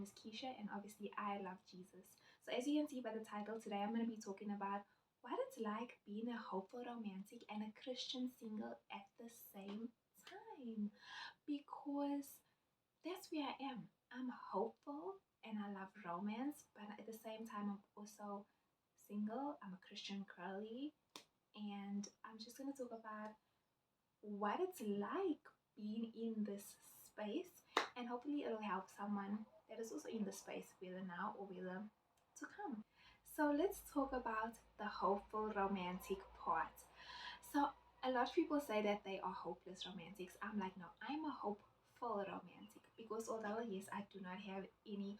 Is Keisha, and obviously I love Jesus. So as you can see by the title, today I'm going to be talking about what it's like being a hopeful romantic and a Christian single at the same time, because that's where I am. I'm hopeful and I love romance, but at the same time I'm also single. I'm a Christian girlie, and I'm just going to talk about what it's like being in this space, and hopefully it'll help someone that is also in the space, whether now or whether to come. So let's talk about the hopeful romantic part. So a lot of people say that they are hopeless romantics. I'm like, no, I'm a hopeful romantic, because although yes, I do not have any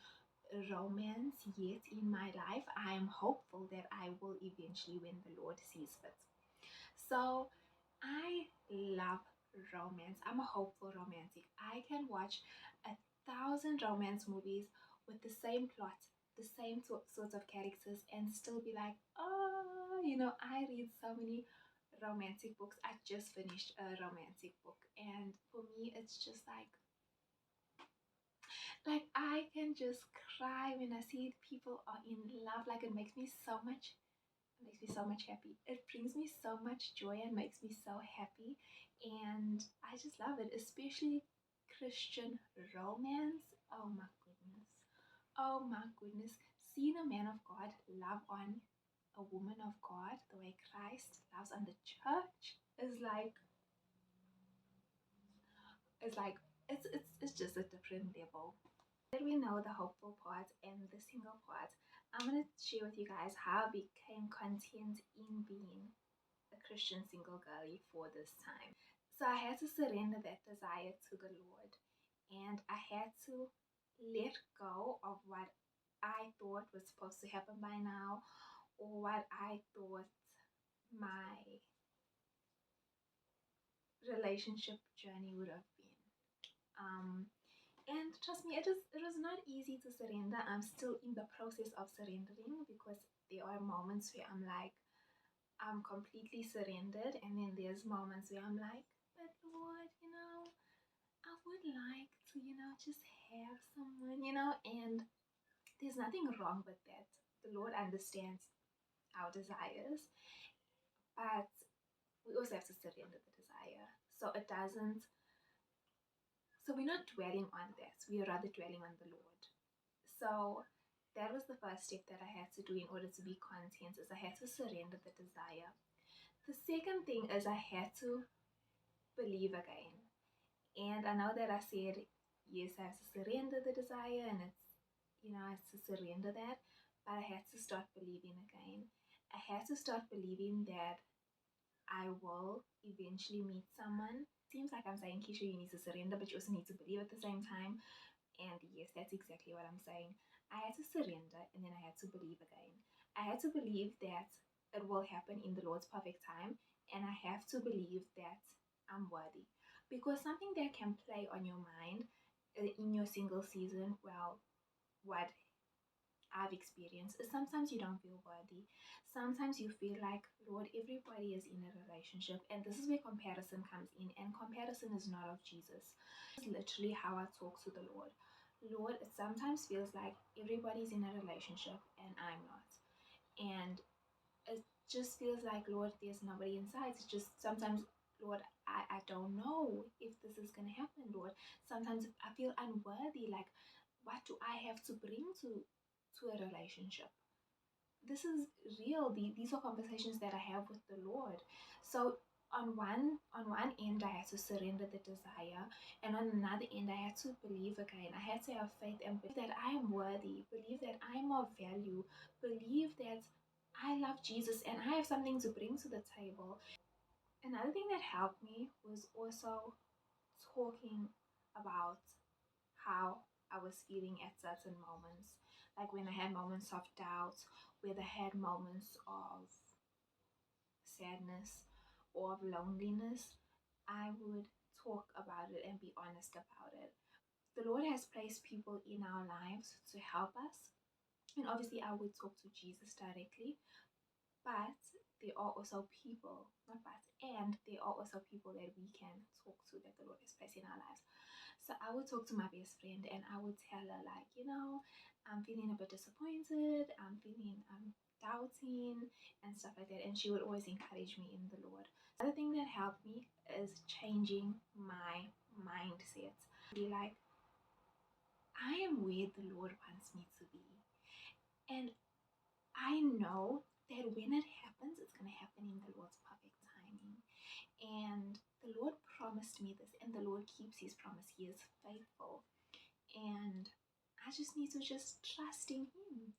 romance yet in my life, I am hopeful that I will eventually when the Lord sees fit. So I love romance. I'm a hopeful romantic. I can watch 1,000 romance movies with the same plot, the same sorts of characters, and still be like, oh, I read so many romantic books. I just finished a romantic book, and for me, it's just like I can just cry when I see people are in love. Like it makes me so much happy. It brings me so much joy and makes me so happy. And I just love it, especially Christian romance. Oh my goodness. Oh my goodness. Seeing a man of God love on a woman of God the way Christ loves on the church is like, it's like, it's just a different level. That we know the hopeful part and the single part, I'm going to share with you guys how I became content in being a Christian single girlie for this time. So I had to surrender that desire to the Lord, and I had to let go of what I thought was supposed to happen by now, or what I thought my relationship journey would have been. And trust me, it was not easy to surrender. I'm still in the process of surrendering, because there are moments where I'm like, I'm completely surrendered, and then there's moments where I'm like, but Lord, I would like to, just have someone, and there's nothing wrong with that. The Lord understands our desires, but we also have to surrender the desire. So it doesn't, so we're not dwelling on that. We are rather dwelling on the Lord. So that was the first step that I had to do in order to be content, is I had to surrender the desire. The second thing is I had to believe again. And I know that I said, yes, I have to surrender the desire, and I have to surrender that, but I had to start believing again. I had to start believing that I will eventually meet someone. Seems like I'm saying, Keisha, you need to surrender, but you also need to believe at the same time. And yes, that's exactly what I'm saying. I had to surrender, and then I had to believe again. I had to believe that it will happen in the Lord's perfect time, and I have to believe that I'm worthy. Because something that can play on your mind in your single season, well, what I've experienced is sometimes you don't feel worthy. Sometimes you feel like, Lord, everybody is in a relationship, and this is where comparison comes in, and comparison is not of Jesus. It's literally how I talk to the Lord. Lord, it sometimes feels like everybody's in a relationship and I'm not. And it just feels like, Lord, there's nobody inside. It's just sometimes, Lord, I don't know if this is going to happen, Lord. Sometimes I feel unworthy, like, what do I have to bring to a relationship? This is real. These are conversations that I have with the Lord. So on one end, I had to surrender the desire, and on another end, I had to believe again. I had to have faith and believe that I am worthy, believe that I'm of value, believe that I love Jesus and I have something to bring to the table. Another thing that helped me was also talking about how I was feeling at certain moments. Like when I had moments of doubt, where I had moments of sadness or of loneliness, I would talk about it and be honest about it. The Lord has placed people in our lives to help us. And obviously, I would talk to Jesus directly. But there are also people, not but, and there are also people that we can talk to, that the Lord has placed in our lives. So I would talk to my best friend and I would tell her, like, I'm feeling a bit disappointed, I'm feeling doubting and stuff like that. And she would always encourage me in the Lord. Another thing that helped me is changing my mindset. Be like, I am where the Lord wants me to be. And I know that when it happens, it's going to happen in the Lord's perfect timing. And the Lord promised me this, and the Lord keeps his promise. He is faithful. And I just need to just trust in him.